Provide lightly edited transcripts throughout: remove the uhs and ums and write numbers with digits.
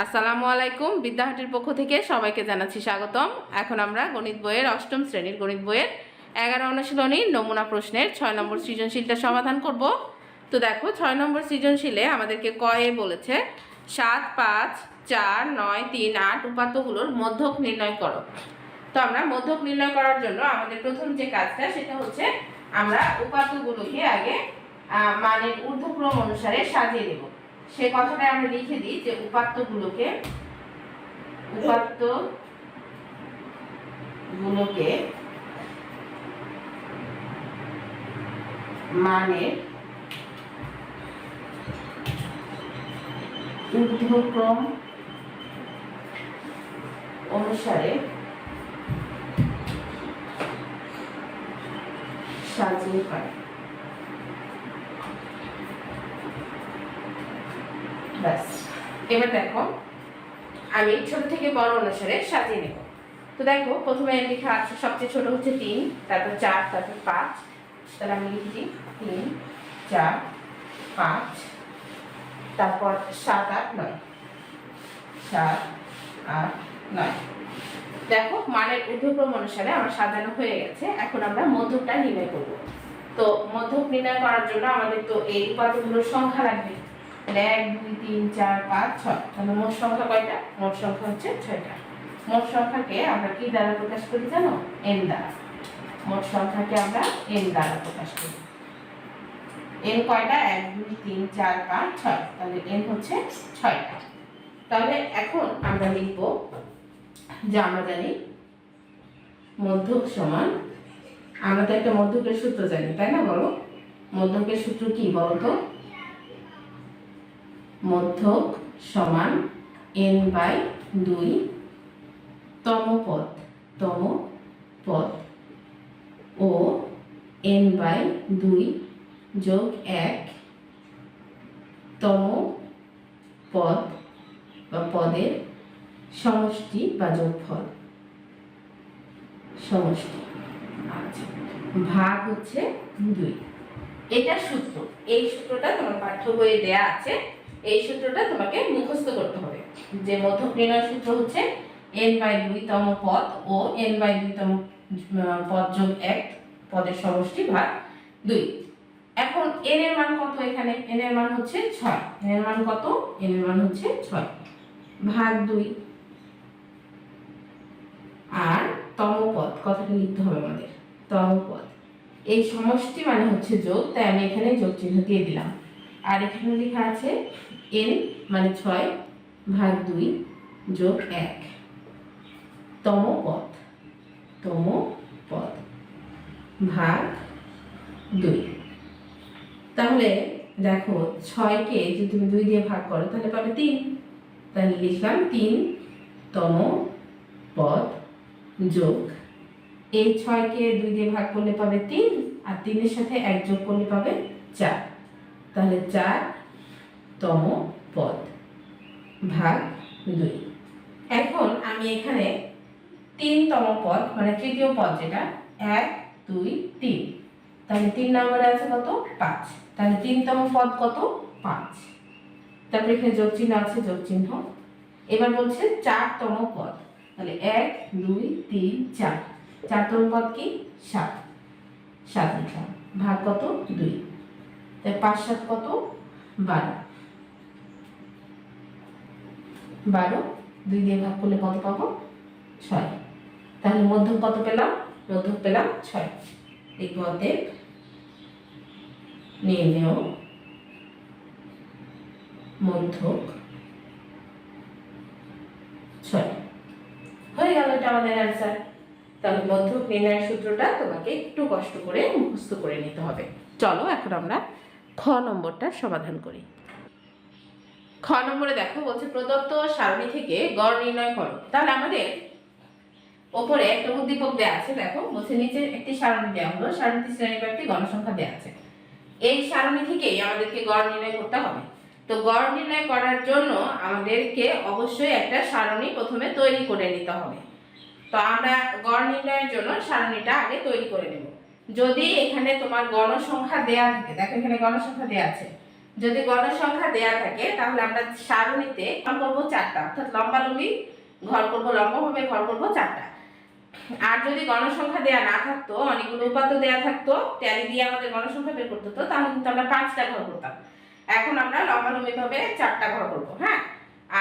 আসসালামু আলাইকুম। বিদ্যাহাটির পক্ষ থেকে সবাইকে জানাচ্ছি স্বাগতম। এখন আমরা গণিত বইয়ের অষ্টম শ্রেণীর গণিত বইয়ের 11 অনুশীলনী নমুনা প্রশ্নের 6 নম্বর সৃজনশীলটা সমাধান করব। তো দেখো 6 নম্বর সৃজনশীলে আমাদেরকে কয়ে বলেছে 7, 5, 4, 9, 3, 8 উপাত্তগুলোর মধ্যক নির্ণয় করো। তো আমরা মধ্যক নির্ণয় করার জন্য আমাদের প্রথম যে কাজটা সেটা হচ্ছে আমরা উপাত্তগুলোকে আগে মানের ঊর্ধ্বক্রম অনুসারে সাজিয়ে দেব। সে কথাটা আমরা লিখে দিই যে উপাত্তগুলোকে মানের ঊর্ধ্বক্রম অনুসারে সাজিয়ে পাই। ব্যাস, এবার দেখো আমি ছোট থেকে বড় অনুসারে সাজিয়ে নেব। তো দেখো প্রথমে লেখা আছে সবচেয়ে ছোট হচ্ছে 3, তারপর 4, তারপর 5। তাহলে আমি লিখি 3, 4, 5, তারপর 7, 8, 9। 7, 8, 9। দেখো মানের ঊর্ধ্বক্রম অনুসারে আমার সাজানো হয়ে গেছে। এখন আমরা মধ্যকটা নির্ণয় করব। তো মধ্যক নির্ণয় করার জন্য আমাদের তো এই উপাত্তগুলোর সংখ্যা লাগবে। 1, 2, 3, 4, 5, 6। তাহলে মোট সংখ্যা কয়টা? মোট সংখ্যা হচ্ছে 6টা। মোট সংখ্যাকে আমরা কি দ্বারা প্রকাশ করি জানো? n দ্বারা। মোট সংখ্যাকে আমরা n দ্বারা প্রকাশ করি। n কয়টা? 1, 2, 3, 4, 5, 6। তাহলে n হচ্ছে 6টা। তাহলে এখন আমরা লিখব যে আমরা জানি মধ্যক সমান, আমরা তো একটা মধ্যকের সূত্র জানি, তাই না? বলো মধ্যকের সূত্র কি বলো তো? মধ্যক সমান n/2 তম পদ ও n/2 যোগ 1 তম পদ বা পদের সমষ্টি বা যোগফল। সমষ্টি আচ্ছা, ভাগ হচ্ছে 2। এটা সূত্র। এই সূত্রটা তোমার পাঠ্য বইয়ে দেয়া আছে। এই সূত্রটা তোমাকে মুখস্থ করতে হবে যে মধ্যক নির্ণয় সূত্র হচ্ছে n/2 তম পদ ও n/2 তম পদ যোগ 1 পদের সমষ্টি ভাগ 2। এখন n এর মান কত? এখানে n এর মান হচ্ছে 6। n এর মান কত? n এর মান হচ্ছে 6 ভাগ 2। আর তম পদ কথাটা লিখতে হবে আমাদের। তম পদ এই সমষ্টি মানে হচ্ছে যোগ, তাই আমি এখানে যোগ চিহ্ন দিয়ে দিলাম। আর এখানে লেখা আছে n মানে 6 ভাগ 2 যোগ 1 তম পদ ভাগ 2। তাহলে দেখো 6 কে যদি তুমি 2 দিয়ে ভাগ করো তাহলে পাবে 3। তাহলে লিখলাম 3 তম পদ যোগ এই 6 কে 2 দিয়ে ভাগ করলে পাবে 3, আর 3 এর সাথে 1 যোগ করলে পাবে 4। তাহলে 4 তম পদ ভাগ 2। এখন আমি এখানে 3 তম পদ মানে তৃতীয় পদ যেটা 1, 2, 3, তাহলে 3 নম্বরে আছে কত? 5। তাহলে 3 তম পদ কত? 5। তারপরে এখানে যোগ চিহ্ন আছে, যোগ চিহ্ন। এবার বলছে 4 তম পদ, তাহলে 1, 2, 3, 4। 4 তম পদ কি? 7। 7 লিখলাম ভাগ কত? 2। তাই 5, 7 কত? 12। 12 2 দিয়ে ভাগ করলে কত পাবো? 6। তাহলে মধ্যক কত পেলাম? মধ্যক পেলাম 6। এই অতএব নির্ণেয় মধ্যক 6 হয়ে গেল। এটা আমাদের অ্যান্সার। তাহলে মধ্যক নির্ণয়ের সূত্রটা তোমাকে একটু কষ্ট করে মুখস্থ করে নিতে হবে। চলো এখন আমরা খ নম্বরটা সমাধান করি। খ নম্বরে দেখো বলছে প্রদত্ত সারণী থেকে গড় নির্ণয় করো। তাহলে আমাদের উপরে একটা উদ্দীপক দেয়া আছে, দেখো বলছে নিচে একটি সারণী দেওয়া হলো, সারণীতে শ্রেণীব্যাপ্তি গণসংখ্যা দেওয়া আছে। এই সারণী থেকেই আমাদেরকে গড় নির্ণয় করতে হবে। তো গড় নির্ণয় করার জন্য আমাদেরকে অবশ্যই একটা সারণী প্রথমে তৈরি করে নিতে হবে। তো আমরা গড় নির্ণয়ের জন্য সারণীটা আগে তৈরি করে নেব। যদি এখানে তোমার গণসংখ্যা দেয়া থাকে, দেখো এখানে গণসংখ্যা দেয়া আছে, যদি গণসংখ্যা দেয়া থাকে তাহলে আমরা সারণীতে ঘর করবো 4টা, অর্থাৎ লম্বালম্বি ঘর করবো, লম্বভাবে ঘর করবো 4টা। আর যদি গণসংখ্যা দেয়া না থাকতো, অনেকগুলো উপাত্ত দেয়া থাকতো, ট্যালি দিয়ে আমাদের গণসংখ্যা বের করতে হতো, তাহলে কিন্তু আমরা 5টা ঘর করতাম। এখন আমরা লম্বালম্বি ভাবে 4টা ঘর করবো। হ্যাঁ,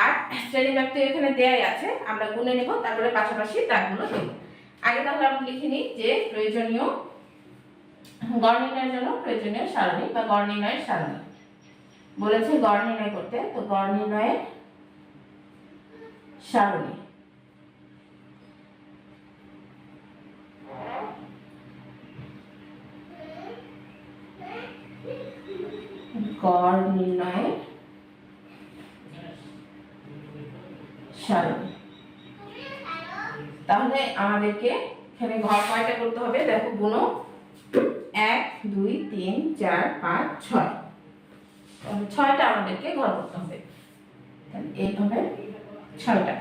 আর শ্রেণীব্যাপ্তি এখানে দেয়াই আছে, আমরা গুনে নেব, তারপরে পাশাপাশি দাগগুলো দেব। আগে তাহলে আমরা লিখে নিই যে প্রয়োজনীয় গড় নির্ণয়ের জন্য প্রয়োজনীয় সারণী বা গড় নির্ণয়ের সারণী বলেছে গড় নির্ণয় করতে। তো গড় নির্ণয়ের সারণী, গড় নির্ণয়ের সারণী। তাহলে আমাদেরকে এখানে ঘর কয়টা করতে হবে দেখো, গুণ 1 2 3 4 5 6, 6টা আমাদেরকে ঘর করতে হবে। এইভাবে 6টা।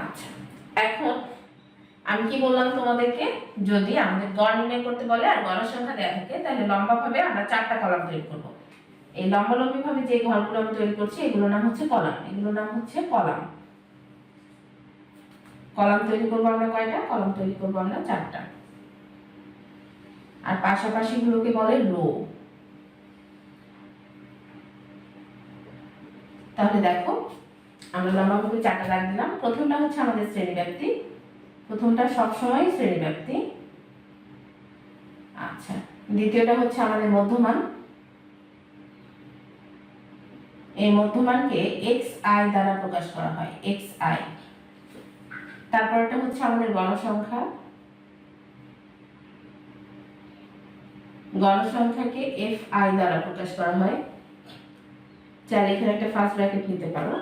আচ্ছা, এখন আমি কি বললাম তোমাদেরকে, যদি আমাদের গড় নির্ণয় করতে বলে আর গণসংখ্যা দেওয়া থাকে তাহলে লম্বাভাবে আমরা 4টা কলাম তৈরি করব। এই লম্বালম্বি ভাবে যে ঘরগুলো আমি তৈরি করছি এগুলোর নাম হচ্ছে কলাম, এগুলোর নাম হচ্ছে কলাম। কলাম তৈরি করব আমরা কয়টা? কলাম তৈরি করব আমরা 4টা। আর পাশাপাশি গুলোকে বলে রো। তাহলে দেখো আমরা লম্বাভাবে 4টা দাগ দিলাম। প্রথমটা হচ্ছে আমাদের শ্রেণীব্যাপ্তি, প্রথমটা সবসময় শ্রেণীব্যাপ্তি। আচ্ছা, দ্বিতীয়টা হচ্ছে আমাদের মধ্যমান, এই মধ্যমানকে xi দ্বারা প্রকাশ করা হয়, xi। তারপরটা হচ্ছে আমাদের গণসংখ্যা, গণসংখ্যাকে fi দ্বারা প্রকাশ করা হয়, চাইলে এখানে একটা ফার্স্ট ব্র্যাকেট নিতে পারো।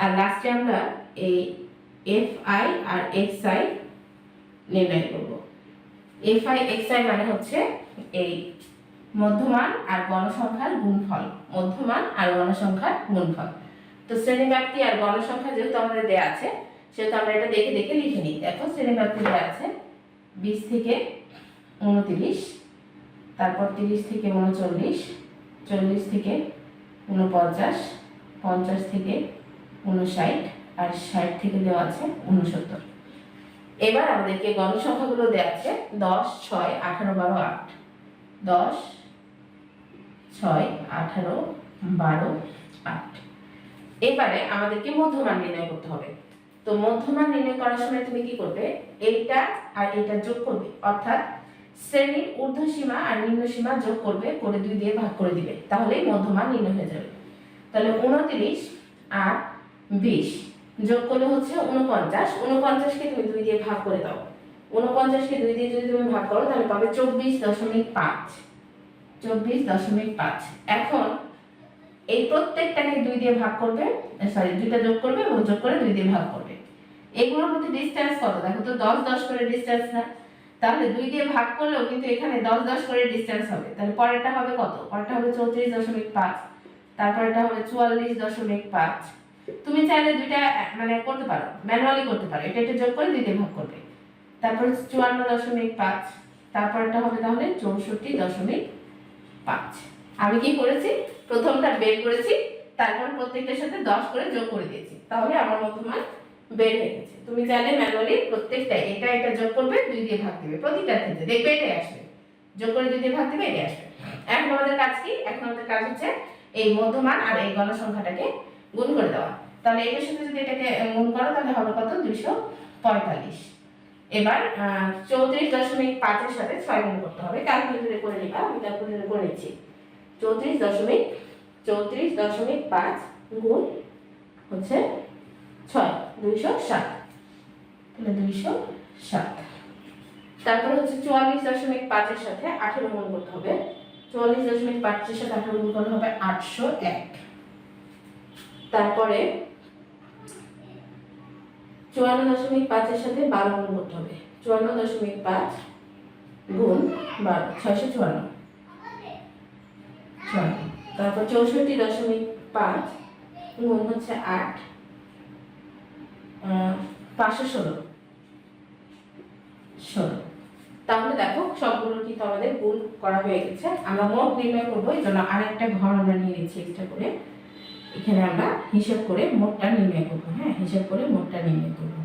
আর লাস্টে আমরা এই fi আর xi নির্ণয় করব। fi xi মানে হচ্ছে এই মধ্যমান আর গণসংখ্যার গুণফল, মধ্যমান আর গণসংখ্যার গুণফল। তো শ্রেণীব্যাপ্তি আর গণসংখ্যা যেহেতু আমাদের দেয়া আছে সেহেতু আমরা এটা দেখে দেখে লিখে নিই। দেখো শ্রেণীব্যাপ্তি দেয়া আছে 20 থেকে 29, তারপর 30 থেকে 39, 40 থেকে 49, 50 থেকে 59 আর 60 থেকে দেওয়া আছে 69। এবার আমাদেরকে গণসংখ্যাগুলো দেওয়া আছে 10 6 18 12 8, 10 6 18 12 8। এবারে আমাদেরকে মধ্যমান নির্ণয় করতে হবে। তো মধ্যমান নির্ণয় করার সময় তুমি কি করবে, এইটা আর এটা যোগ করবে, অর্থাৎ শ্রেণীর ঊর্ধ্বসীমা আর নিম্নসীমা যোগ করবে, করে 2 দিয়ে ভাগ করে দিবে, তাহলেই মধ্যমান নির্ণয় হয়ে যাবে। তাহলে 29 আর 20 যোগ করলে হচ্ছে 49, 49কে তুমি 2 দিয়ে ভাগ করে দাও, 49কে 2 দিয়ে যদি তুমি ভাগ করো তাহলে পাবে 24.5, 24.5। এখন এই প্রত্যেকটাকে 2 দিয়ে ভাগ করবে, সরি 2টা যোগ করবে এবং যোগ করে 2 দিয়ে ভাগ করবে। এগুলোর মধ্যে ডিসটেন্স কত দেখো তো, 10 10 করে ডিসটেন্স না, তাহলে 2 দিয়ে ভাগ করলেও কিন্তু এখানে 10 10 করে ডিসটেন্স হবে। তাহলে পরেরটা হবে কত, পরেরটা হবে 34.5, তারপরটা হবে 44.5। তুমি চাইলে দুইটা মানে করতে পারো, ম্যানুয়ালি করতে পারো, এটা যোগ করে 2 দিয়ে ভাগ করবে। তারপর 54.5, তারপরটা হবে তাহলে 64.5। আমি কি করেছি, প্রথমটা বের করেছি, তারপর প্রত্যেকটার সাথে 10 করে যোগ করে দিয়েছি, তাহলে আমার মধ্যমান বের হয়ে গেছে। তুমি চাইলে ম্যানুয়ালি প্রত্যেকটা এটা এটা যোগ করবে, 2 দিয়ে ভাগ দিবে, প্রতিটা ক্ষেত্রে দেখবে এটাই আসবে, যোগ করে 2 দিয়ে ভাগ দিবে, এটাই আসবে। এখন আমাদের কাজ কি, এখন আমাদের কাজ হচ্ছে এই মধ্যমান আর এই গণসংখ্যাটাকে গুণ করে দেওয়া। তাহলে এটার সাথে যদি এটাকে গুণ করো তাহলে হবে কত, 245। এবার 34.5 এর সাথে 6 গুণ করতে হবে, ক্যালকুলেটরে করে নিবা, আমি ক্যালকুলেটরে করে নিচ্ছি। 34.5 গুণ হচ্ছে 6, 207, তাহলে 207। তারপর হচ্ছে 44.5 এর সাথে 18 গুণ করতে হবে, 44.5 এর সাথে 18 গুণ করলে হবে 801। তারপরে 54.5 এর সাথে 12 গুণ করতে হবে, 54.5 গুণ 12 654। তারপর 64.5 গুণ হচ্ছে 8, 516 16। তাহলে দেখো সবগুলো কিন্তু আমাদের গুণ করা হয়ে গেছে। আমরা মোট নির্ণয় করবো, এই জন্য আরেকটা ঘর আমরা নিয়ে নিচ্ছি এক্সট্রা করে। এখানে আমরা হিসাব করে মোটটা নির্ণয় করবো। হ্যাঁ, হিসাব করে মোটটা নির্ণয় করবো।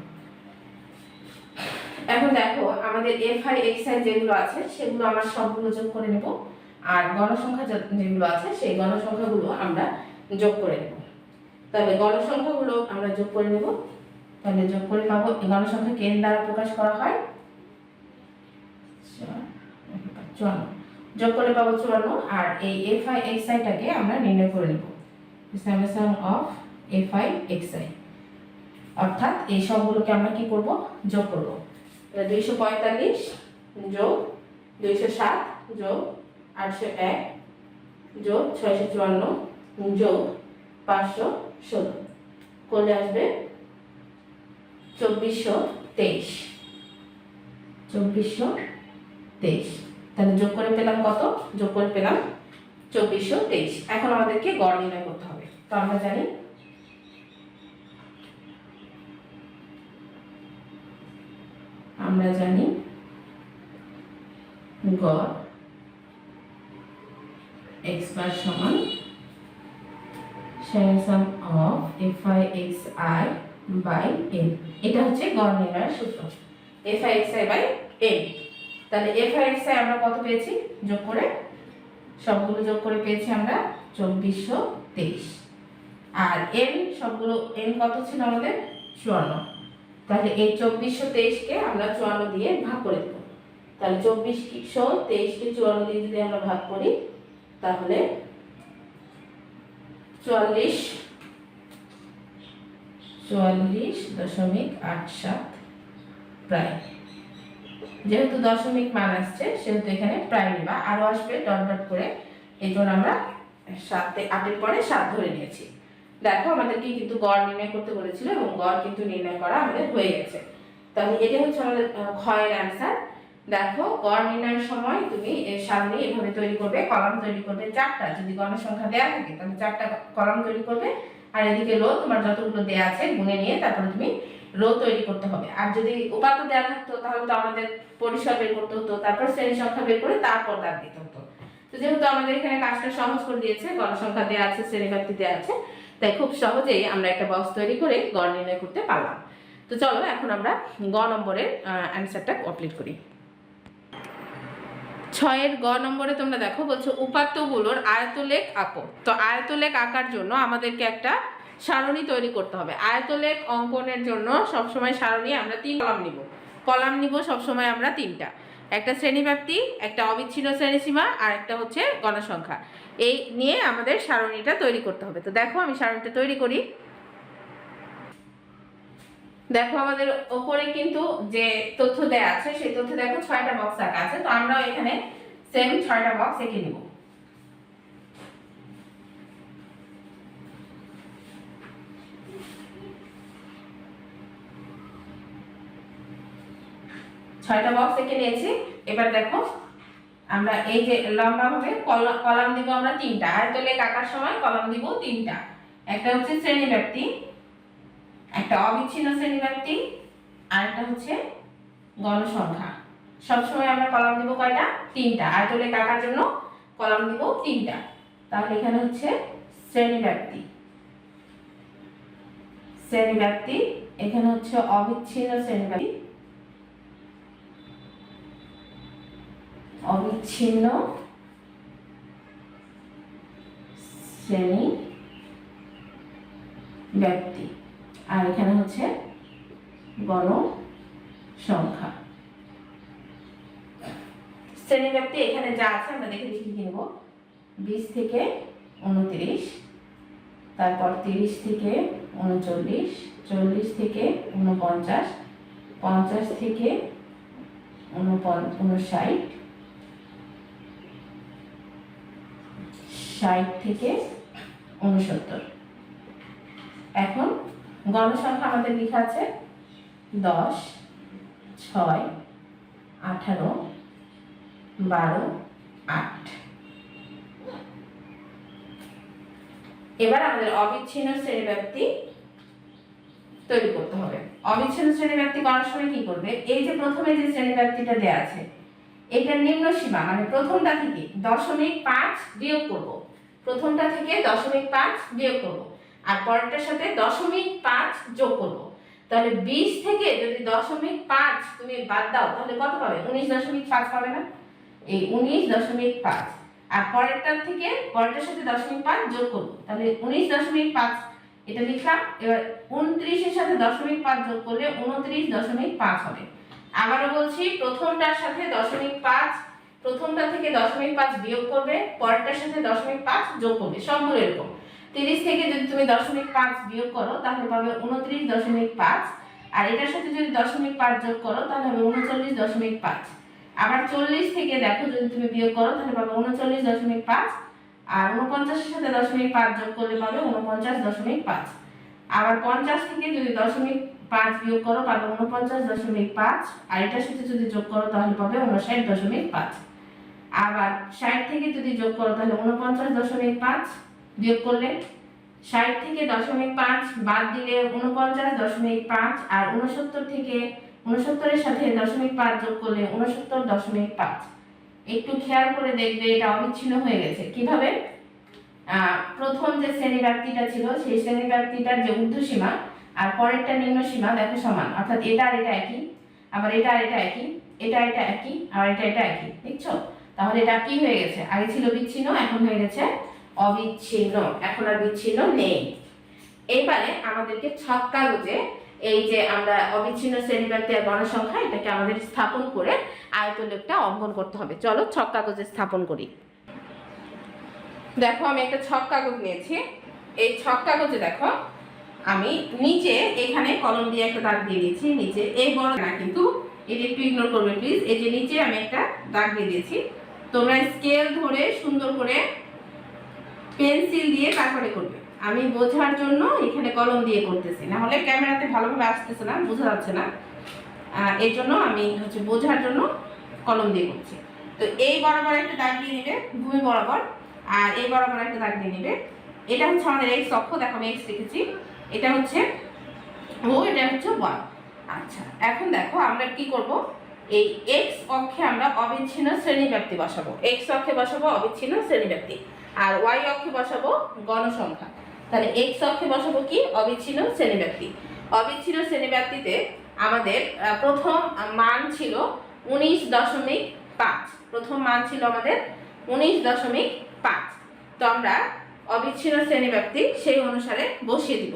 এখন দেখো আমাদের FI XI যেগুলো আছে সেগুলো আমরা সবগুলো যোগ করে নেব, আর গণসংখ্যা যেগুলো আছে সেই গণসংখ্যাগুলো আমরা যোগ করে নেব। তাহলে গণসংখ্যাগুলো আমরা যোগ করে নেব। তাহলে যোগ করে পাবো, গণসংখ্যাকে n দ্বারা প্রকাশ করা হয় 54, যোগ করে পাবো 54। আর এই FI XI টাকে আমরা নির্ণয় করে নেব, সামেশন অফ FI XI, অর্থাৎ এই সবগুলোকে আমরা কি করব, যোগ করব। 245 যোগ 207 যোগ 801 যোগ 654 যোগ 516 করলে আসবে 2423। 2423, তাহলে যোগ করে পেলাম কত? যোগ করে পেলাম 2423। এখন আমাদেরকে গড় নির্ণয় করতে হবে। তো আমরা জানি গড় x বার সমান sum of FI XI by n। এটা হচ্ছে গড় নির্ণয়ের সূত্র, FI XI বাই n। তাহলে FI XI আমরা কত পেয়েছি? যোগ করে সবগুলো যোগ করে পেয়েছি আমরা 2423। আর n সবগুলো n কত ছিল আমাদের? 54। তাহলে এই 2423 কে আমরা 54 দিয়ে ভাগ করে দেব। তাহলে 2423 কে 54 দিয়ে যদি আমরা ভাগ করি তাহলে 44.87 প্রায়। যেহেতু দশমিক মান আসছে সেহেতু এখানে প্রায় নিবা, আরো আসবে ডট ডট করে, এই জন্য আমরা 8 পরে 7 ধরে নিয়েছি। দেখো আমাদেরকে কিন্তু গড় নির্ণয় করতে বলেছিল এবং গড় কিন্তু নির্ণয় করা আমাদের হয়ে গেছে। তাহলে এটা হচ্ছে আমাদের ক্ষয়ের অ্যান্সার। দেখো গড় নির্ণয়ের সময় তুমি এর সামনে এভাবে তৈরি করবে, কলাম তৈরি করবে 4টা। যদি গণসংখ্যা দেয়া থাকে তাহলে 4টা কলাম তৈরি করবে, আর এদিকে রো তোমার যতগুলো দেয়া আছে গুনে নিয়ে তারপরে তুমি রো তৈরি করতে হবে। আর যদি উপাত্ত দেয়া থাকতো তাহলে তো আমাদের পরিসর বের করতে হতো, তারপর শ্রেণী সংখ্যা বের করে তারপর দাগ দিতে হতো। তো যেহেতু আমাদের এখানে কাজটা সহজ করে দিয়েছে, গণসংখ্যা দেয়া আছে, শ্রেণীব্যাপ্তি দেয়া আছে, তাই খুব সহজেই আমরা একটা বক্স তৈরি করে গড় নির্ণয় করতে পারলাম। তো চলো এখন আমরা গ নম্বরের অ্যান্সারটা কমপ্লিট করি। 6 গ নম্বরে তোমরা দেখো বলছো উপাত্তগুলোর আয়তলেখ আঁকো। তো আয়তলেখ আঁকার জন্য আমাদেরকে একটা সারণী তৈরি করতে হবে। আয়তলেখ অঙ্কনের জন্য সবসময় সারণী আমরা 3 কলাম নিব সবসময় আমরা 3টা, একটা শ্রেণীব্যাপ্তি, একটা অবিচ্ছিন্ন শ্রেণীসীমা, আর একটা হচ্ছে গণসংখ্যা। এই নিয়ে আমাদের সারণীটা তৈরি করতে হবে। তো দেখো আমি সারণীটা তৈরি করি। দেখো আমাদের উপরে কিন্তু যে তথ্য দেয়া আছে সেই তথ্য দেখো 6টা বক্স আঁকা আছে। তো আমরা এখানে সেম 6টা বক্স এঁকে নিব। ছয়টা বক্স এঁকে নিয়েছি। এবার দেখো আমরা এই যে লম্বা ভাবে কলাম দিব আমরা 3টা। আয়তলেখ আঁকার সময় কলাম দিব 3টা, একটা হচ্ছে শ্রেণীব্যাপ্তি, একটা অবিচ্ছিন্ন শ্রেণীব্যাপ্তি, আর একটা হচ্ছে গণসংখ্যা। সবসময় আমরা কলাম দিব কয়টা? 3টা। আয়তলেখ আঁকার জন্য কলাম দিব 3টা। তাহলে এখানে হচ্ছে শ্রেণীব্যাপ্তি, এখানে হচ্ছে অবিচ্ছিন্ন শ্রেণীব্যাপ্তি, শ্রেণীব্যাপ্তি, আর এখানে হচ্ছে গণসংখ্যা। শ্রেণীব্যাপ্তি এখানে যা আছে আমরা দেখে লিখে নেব। 20 থেকে 29, তারপর 30 থেকে 39, 40 থেকে 49, 50 থেকে 59, 60 থেকে 69। এখন গণসংখ্যা আমাদের লেখা আছে 10, 6, 18, 12, 8। এবার আমাদের অবিচ্ছিন্ন শ্রেণীব্যাপ্তি তৈরি করতে হবে। অবিচ্ছিন্ন শ্রেণীব্যাপ্তি করার সময় কি করবে, এই যে প্রথমে যে শ্রেণীব্যাপ্তিটা দেয়া আছে এটার নিম্ন সীমা মানে প্রথমটা থেকে 0.5 বিয়োগ করব, প্রথমটা থেকে 0.5 বিয়োগ করব আর পরেরটার সাথে 0.5 যোগ করব। তাহলে 20 থেকে যদি 0.5 তুমি বাদ দাও তাহলে কত পাবে? 19.5 পাবে না? এই 19.5 আর পরেরটার থেকে পরেরটার সাথে 0.5 যোগ করব, তাহলে 19.5 এটা লিখলাম। এবার 29 এর সাথে 0.5 যোগ করলে 29.5 হবে। আবারও বলছি, প্রথমটার সাথে 0.5, প্রথমটা থেকে 0.5 বিয়োগ করবে, পরেরটার সাথে 0.5 যোগ করবে, সবগুলো এরকম। 30 থেকে যদি তুমি 0.5 বিয়োগ করো তাহলে পাবে 29.5 আর এটার সাথে যদি 0.5 যোগ করো তাহলে হবে 39.5। আবার 40 থেকে দেখো যদি তুমি বিয়োগ করো তাহলে পাবে 39.5 আর 49 এর সাথে 0.5 যোগ করলে পাবে 49.5। আবার 50 থেকে যদি 0.5 বিয়োগ করো পাবে 49.5 আর এটার সাথে যদি যোগ করো তাহলে পাবে 59.5। আবার 60 থেকে যদি যোগ করো তাহলে 49.5 বিয়োগ করলে 60 থেকে 0.5 বাদ দিলে 49.5 আর 69 থেকে 69 এর সাথে 0.5 যোগ করলে 69.5। একটু খেয়াল করে দেখবে এটা অবিচ্ছিন্ন হয়ে গেছে। কিভাবে? প্রথম যে শ্রেণীব্যাপ্তিটা ছিল সেই শ্রেণীব্যাপ্তিটার যে ঊর্ধ্বসীমা আর পরেরটা নিম্ন সীমা দেখো সমান, অর্থাৎ এটা আর এটা একই, আবার এটা আর এটা একই, এটা এটা একই আর এটা এটা একই, দেখছো? তাহলে এটা কি হয়ে গেছে? আগে ছিল বিচ্ছিন্ন, এখন হয়ে গেছে অবিচ্ছিন্ন, এখন আর বিচ্ছিন্ন নেই। এইবারে আমাদেরকে ছক কাগজে এই যে আমরা অবিচ্ছিন্ন শ্রেণীব্যাপ্তি আর গণসংখ্যা এটাকে আমাদের স্থাপন করে আয়তলেখটা অঙ্কন করতে হবে। চলো ছক কাগজে স্থাপন করি। দেখো আমি একটা ছক কাগজ নিয়েছি। এই ছক কাগজে দেখো আমি নিচে এখানে কলম দিয়ে একটা দাগ দিয়ে দিয়েছি, নিচে এই বড় না কিন্তু এটা একটু ইগনোর করবে প্লিজ। এই যে নিচে আমি একটা দাগ দিয়ে দিয়েছি, তোমরা স্কেল ধরে সুন্দর করে পেন্সিল দিয়ে তারপরে করবে। আমি বোঝার জন্য এখানে কলম দিয়ে করতেছি, না হলে ক্যামেরাতে ভালোভাবে আসতেছে না, বোঝা যাচ্ছে না, এই জন্য আমি হচ্ছে বোঝার জন্য কলম দিয়ে করছি। তো এই বরাবর একটা দাগ দিয়ে নেবে ভূমি বরাবর, আর এই বরাবর একটা দাগ দিয়ে নেবে। এটা হচ্ছে আমাদের এক্স অক্ষ, দেখো আমি এক্স লিখেছি, এটা হচ্ছে ও, এটা হচ্ছে ওয়াই। আচ্ছা, এখন দেখো আমরা কি করব, এই এক্স অক্ষে আমরা অবিচ্ছিন্ন শ্রেণীব্যাপ্তি বসাবো, এক্স অক্ষে বসাবো অবিচ্ছিন্ন শ্রেণীব্যাপ্তি আর ওয়াই অক্ষে বসাবো গণসংখ্যা। তাহলে এক্স অক্ষে বসাবো কি? অবিচ্ছিন্ন শ্রেণীব্যাপ্তি। অবিচ্ছিন্ন শ্রেণীব্যাপ্তিতে আমাদের প্রথম মান ছিল 19.5, প্রথম মান ছিল আমাদের 19.5। তো আমরা অবিচ্ছিন্ন শ্রেণীব্যাপ্তি সেই অনুসারে বসিয়ে দিব।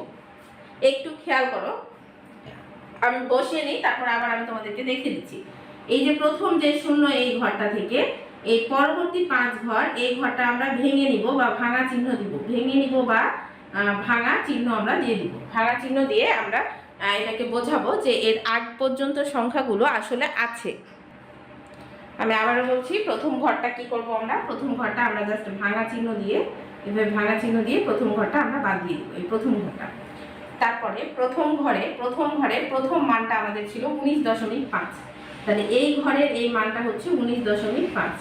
একটু খেয়াল করো, আমি বসিয়ে নিই, তারপর আবার আমি তোমাদেরকে দেখিয়ে দিচ্ছি। এই যে প্রথম যে শূন্য এই ঘরটা থেকে এই পরবর্তী 5 ঘর, এই ঘরটা আমরা ভেঙে নিব বা ভাঙা চিহ্ন দিব, ভেঙে নিব বা ভাঙা চিহ্ন আমরা দিয়ে দিব। ভাঙা চিহ্ন দিয়ে আমরা এটাকে বোঝাবো যে এর আগ পর্যন্ত সংখ্যাগুলো আসলে আছে। আমি আবারও বলছি, প্রথম ঘরটা কি করব আমরা, প্রথম ঘরটা আমরা জাস্ট ভাঙা চিহ্ন দিয়ে, এভাবে ভাঙা চিহ্ন দিয়ে প্রথম ঘরটা আমরা বাদ দিয়ে দিব, এই প্রথম ঘরটা। তারপরে প্রথম ঘরের প্রথম মানটা আমাদের ছিল 19.5, তাহলে এই ঘরের এই মানটা হচ্ছে 19.5।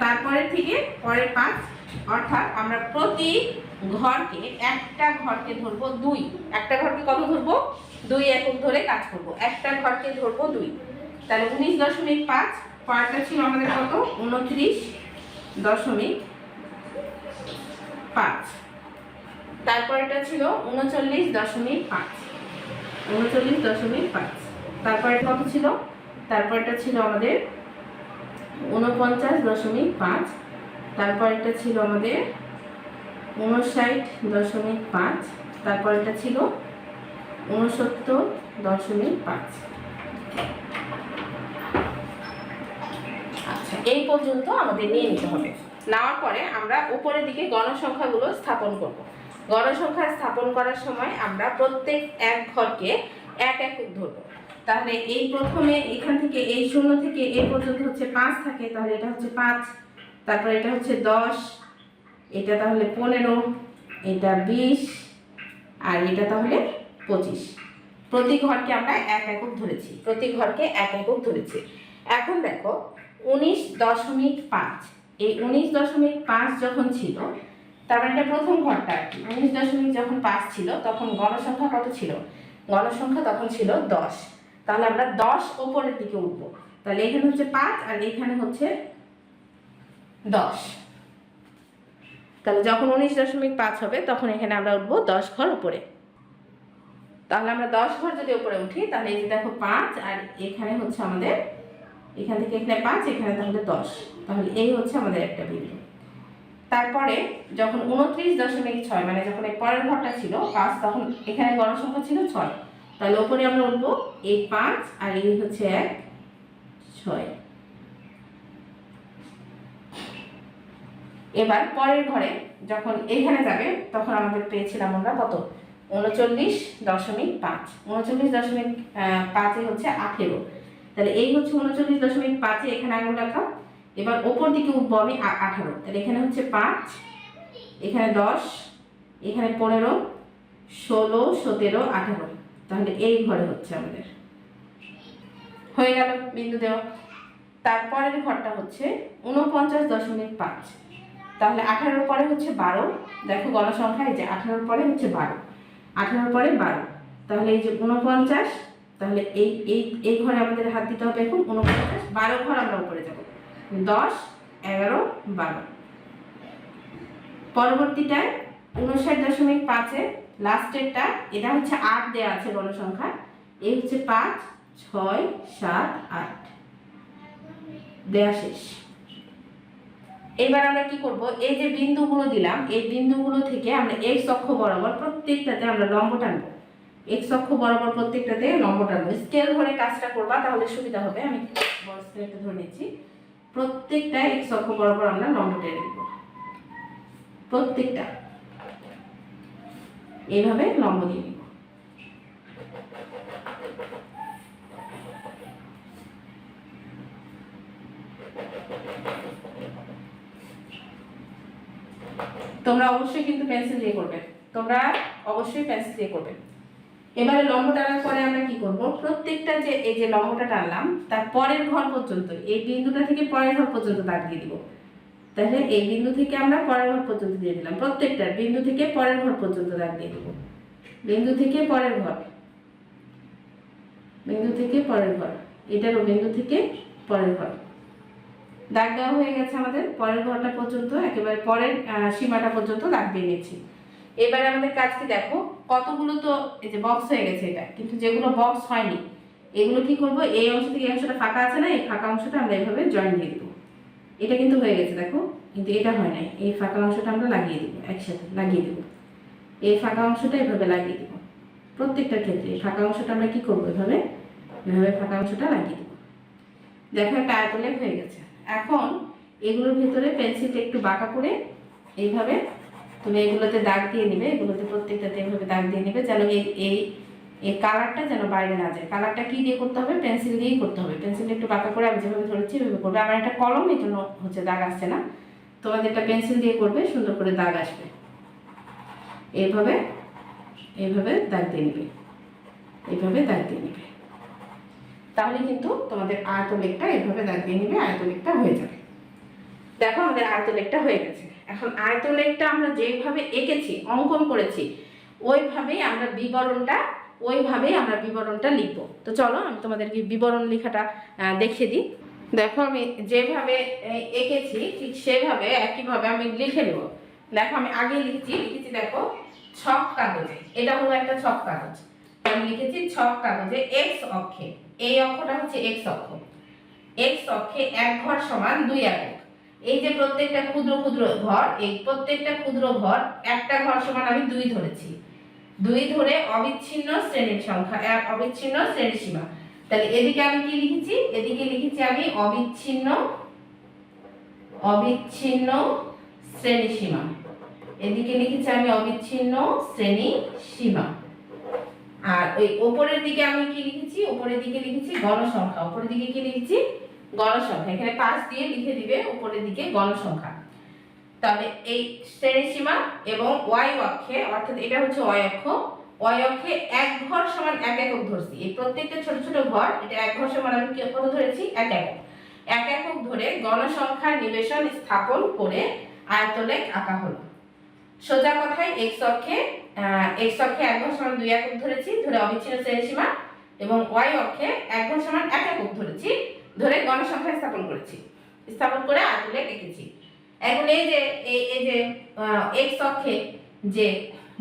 তারপরে থেকে পরের 5, অর্থাৎ আমরা প্রতি ঘরকে, একটা ঘরকে ধরবো 2, একটা ঘরকে কত ধরবো? 2 একক ধরে কাজ করব, একটা ঘরকে ধরবো 2। তাহলে 19.5, পরেরটা ছিল আমাদের কত? 29.5, তারপরেটা ছিল 39.5, 39.5। তারপরে কত ছিল? তারপরটা ছিল আমাদের 49.5, তারপরটা ছিল আমাদের 59.5, তারপরটা ছিল 69.5। আচ্ছা, এই পর্যন্ত আমাদের নিয়ে নিতে হবে। নেওয়ার পরে আমরা উপরের দিকে গণসংখ্যাগুলো স্থাপন করব। গণসংখ্যা স্থাপন করার সময় আমরা প্রত্যেক এক ঘরকে এক একক ধরব। তাহলে এই প্রথমে এখান থেকে এই 0 থেকে এই পর্যন্ত হচ্ছে 5 থাকে, তাহলে এটা হচ্ছে 5, তারপর এটা হচ্ছে 10, এটা তাহলে 15, এটা 20 আর এটা তাহলে 25। প্রতি ঘরকে আমরা এক একক ধরেছি, প্রতি ঘরকে এক একক ধরেছি। এখন দেখো 19.5, এই 19.5 যখন ছিল তার মানে এটা প্রথম ঘরটা আর কি। 19 যখন 5 ছিল তখন গণসংখ্যা কত ছিল? গণসংখ্যা তখন ছিল 10। তাহলে আমরা 10 উপরের দিকে উঠবো। তাহলে এখানে হচ্ছে 5 আর এখানে হচ্ছে 10। তাহলে যখন 19.5 হবে তখন এখানে আমরা উঠবো 10 ঘর উপরে। তাহলে আমরা 10 ঘর যদি উপরে উঠি তাহলে এই যে দেখো 5 আর এখানে হচ্ছে আমাদের, এখান থেকে এখানে 5, এখানে তাহলে 10। তাহলে এই হচ্ছে আমাদের একটা বিন্দু। তারপরে যখন 29.6 মানে যখন এই পরের ঘরটা ছিল 5, তখন এখানে গণসংখ্যা ছিল 6। তাহলে উপরে আমরা উঠবো এই 5 আর এই হচ্ছে 1, 6। এবার পরের ঘরে যখন এখানে যাবে তখন আমাদের পেয়েছিলাম আমরা কত? 39.5। 39.5 হচ্ছে 18। তাহলে এই হচ্ছে 39.5, এখানে আঙুল রাখা। এবার ওপর দিকে উঠবো আমি 18। তাহলে এখানে হচ্ছে 5, এখানে 10, এখানে 15, 16, 17, 18। তাহলে এই ঘরে হচ্ছে আমাদের হয়ে গেল বিন্দু দেওয়া। তারপরের ঘরটা হচ্ছে 49.5। তাহলে 18 পরে হচ্ছে 12। দেখো গণসংখ্যা এই যে 18 পরে হচ্ছে 12, 18 পরে 12। তাহলে এই যে 49, তাহলে এই এই এই ঘরে আমাদের হাত দিতে হবে এখন 49, 12 ঘর আমরা উপরে যাব। 10, 11, 12। পরবর্তীটায় 59.5 লাস্টেরটা, এটা হচ্ছে 8 দেওয়া আছে গণসংখ্যা। এই হচ্ছে 5, 6, 7, 8 দেওয়া শেষ। এবার আমরা কি করব? এই যে বিন্দুগুলো দিলাম, এই বিন্দুগুলো থেকে আমরা এক্স অক্ষ বরাবর প্রত্যেকটাতে আমরা লম্ব টানবো। এক্স অক্ষ বরাবর প্রত্যেকটাতে লম্ব টানবো। স্কেল ধরে কাজটা করবা তাহলে সুবিধা হবে। আমি বড় স্কেলটা ধরে নিচ্ছি। প্রত্যেকটা এক্স অক্ষ বরাবর আমরা লম্ব টেনে নেব, প্রত্যেকটা এইভাবে লম্ব দিয়ে নিব। তোমরা অবশ্যই কিন্তু পেন্সিল দিয়ে করবে, তোমরা অবশ্যই পেন্সিল দিয়ে করবে। এবারে লম্ব টানার পরে আমরা কি করব? প্রত্যেকটা যে এই যে লম্বটা টানলাম তার পরের ঘর পর্যন্ত, এই বিন্দুটা থেকে পরের ঘর পর্যন্ত দাগ দিয়ে দিব। তাহলে এই বিন্দু থেকে আমরা পরের ঘর পর্যন্ত দিয়ে দিলাম। প্রত্যেকটা বিন্দু থেকে পরের ঘর পর্যন্ত দাগ দিয়ে দেব। বিন্দু থেকে পরের ঘর, বিন্দু থেকে পরের ঘর, এটারও বিন্দু থেকে পরের ঘর দাগ দেওয়া হয়ে গেছে। আমাদের পরের ঘরটা পর্যন্ত, একেবারে পরের সীমাটা পর্যন্ত দাগ দিয়ে নিয়েছি। এবারে আমাদের কাজ কি দেখো, কতগুলো তো এই যে বক্স হয়ে গেছে এটা, কিন্তু যেগুলো বক্স হয়নি এগুলো কি করব? এই অংশ থেকে এই অংশটা ফাঁকা আছে না, এই ফাঁকা অংশটা আমরা এইভাবে জয়েন দিয়ে দেবো। এটা কিন্তু হয়ে গেছে দেখো, কিন্তু এটা হয় নাই। এই ফাঁকা অংশটা আমরা লাগিয়ে দেবো, একসাথে লাগিয়ে দেবো। এই ফাঁকা অংশটা এভাবে লাগিয়ে দেবো। প্রত্যেকটার ক্ষেত্রে এই ফাঁকা অংশটা আমরা কি করবো? এভাবে এভাবে ফাঁকা অংশটা লাগিয়ে দেবো। দেখো একটা আয়তলেখ হয়ে গেছে। এখন এগুলোর ভিতরে পেন্সিলটা একটু বাঁকা করে এইভাবে তুমি এগুলোতে দাগ দিয়ে নিবে। এগুলোতে প্রত্যেকটাতে এইভাবে দাগ দিয়ে নিবে, যেন এই এই কালারটা যেন বাইরে না যায়। কালারটা কি দিয়ে করতে হবে? পেন্সিল দিয়েই করতে হবে। পেন্সিলটা একটু বাঁকা করে আমি যেভাবে ধরেছি এভাবে করবে। আমার একটা কলম, এই জন্য হচ্ছে দাগ আসছে না। তোমাদের একটা পেন্সিল দিয়ে করবে, সুন্দর করে দাগ আসবে। এইভাবে এইভাবে দাগ দিয়ে নিবে, এইভাবে দাগ দিয়ে নিবে। তাহলে কিন্তু তোমাদের আয়তলেখটা এইভাবে দাগ দিয়ে নিবে, আয়তলেখটা হয়ে যাবে। দেখো আমাদের আয়তলেখটা হয়ে গেছে। এখন আয়তলেখটা আমরা যেভাবে এঁকেছি, অঙ্কন করেছি, ওইভাবেই আমরা বিবরণটা লিখবো। তো চলো আমি তোমাদেরকে বিবরণ লেখাটা দেখিয়ে দিই। দেখো আমি যেভাবে এঁকেছি ঠিক সেভাবে একইভাবে আমি লিখে নেব। দেখো আমি আগে লিখেছি দেখো ছক কাগজে। এটা হলো একটা ছক কাগজ। আমি লিখেছি ছক কাগজে এক্স অক্ষে, এই অক্ষটা হচ্ছে এক্স অক্ষ। এক্স অক্ষে এক ঘর সমান 2 একক। এই যে প্রত্যেকটা ক্ষুদ্র ক্ষুদ্র ঘর, এই প্রত্যেকটা ক্ষুদ্র ঘর, একটা ঘর সমান আমি 2 ধরেছি। 2 ধরে অবিচ্ছিন্ন শ্রেণীর সংখ্যা, অবিচ্ছিন্ন শ্রেণী সীমা। তাহলে এদিকে আমি কি লিখেছি? এদিকে লিখেছি আমি অবিচ্ছিন্ন শ্রেণী সীমা। এদিকে লিখেছি আমি অবিচ্ছিন্ন শ্রেণী সীমা। আর ওই উপরের দিকে আমি কি লিখেছি? উপরের দিকে লিখেছি গণসংখ্যা। উপরের দিকে কি লিখেছি? গণসংখ্যা। এখানে 5 দিয়ে লিখে দিবে উপরের দিকে গণসংখ্যা। তাহলে এই শ্রেণীসীমা এবং ওয়াই অক্ষে, অর্থাৎ এটা হচ্ছে ওয়াই অক্ষ, ওয়াই অক্ষে এক ঘর সমান 1 একক ধরছি। এই প্রত্যেকটা ছোট ছোট ঘর, এটা এক ঘর সমান আমি কত ধরেছি? 1 একক। 1 একক ধরে গণসংখ্যার নিবেশন স্থাপন করে আয়তলেখ আঁকা হলো। সোজা কথায় এক্স অক্ষে 1 ঘর সমান 2 একক ধরেছি, ধরে অবিচ্ছিন্ন শ্রেণীসীমা, এবং ওয়াই অক্ষে 1 ঘর সমান 1 একক ধরেছি, ধরে গণসংখ্যা স্থাপন করেছি, স্থাপন করে আয়তলেখ এঁকেছি। এখন এই যে এক্স অক্ষে যে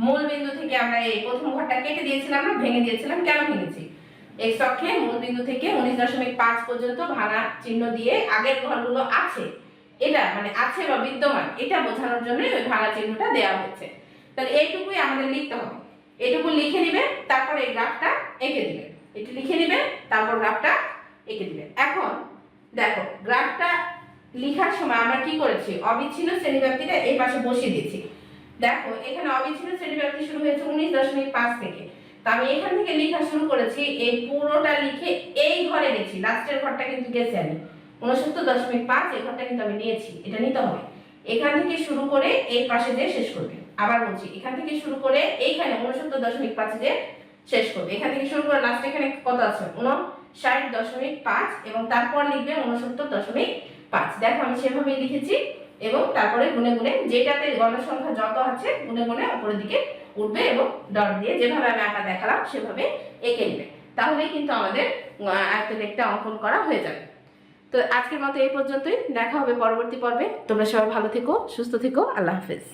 মূল বিন্দু থেকে আমরা এই প্রথম ঘরটা কেটে দিয়েছিলাম, আমরা ভেঙে দিয়েছিলাম। কেন ভেঙেছি? এক্স অক্ষে মূল বিন্দু থেকে 19.5 পর্যন্ত ভাঙা চিহ্ন দিয়ে আগের ঘরগুলো আছে, এটা মানে আছে বা বিদ্যমান, এটা বোঝানোর জন্য ওই ভাঙা চিহ্নটা দেওয়া হয়েছে। তাহলে এইটুকুই আমাদের লিখতে হবে। এইটুকু লিখে নেবে, তারপর এই গ্রাফটা এঁকে দিবে। এটি লিখে নেবে, তারপর গ্রাফটা এঁকে দিবে। এখন দেখো, গ্রাফটা লেখার সময় আমরা কি করেছি? অবিচ্ছিন্ন শ্রেণীব্যাপ্তিটা এই পাশে বসিয়ে দিয়েছি। দেখো এখানে অবিচ্ছিন্ন শ্রেণীব্যাপ্তি শুরু হয়েছে 19.5 থেকে। তো আমি এখান থেকে লেখা শুরু করেছি, এই পুরোটা লিখে এই ঘরে গেছি, লাস্টের ঘরটা কিন্তু গেছি আমি 69.5, এই ঘরটা কিন্তু আমি নিয়েছি, এটা নিতে হবে। এখান থেকে শুরু করে এই পাশে যে শেষ করবে। আবার বলছি, এখান থেকে শুরু করে এইখানে 69.5 যে শেষ করবে। এখান থেকে শুরু করে লাস্ট এখানে কত আছে? 59.5, এবং তারপর লিখবে 69.5। দেখো আমি সেভাবেই লিখেছি, এবং তারপরে গুনে গুনে যেটাতে গণসংখ্যা যত আছে গুনে গুনে উপরের দিকে উঠবে, এবং ডট দিয়ে যেভাবে আমি আঁকা দেখালাম সেভাবে এঁকে নেবে। তাহলেই কিন্তু আমাদের আয়তলেখটা অঙ্কন করা হয়ে যাবে। তো আজকের মতো এই পর্যন্তই, দেখা হবে পরবর্তী পর্বে। তোমরা সবাই ভালো থেকো, সুস্থ থেকো, আল্লাহ হাফেজ।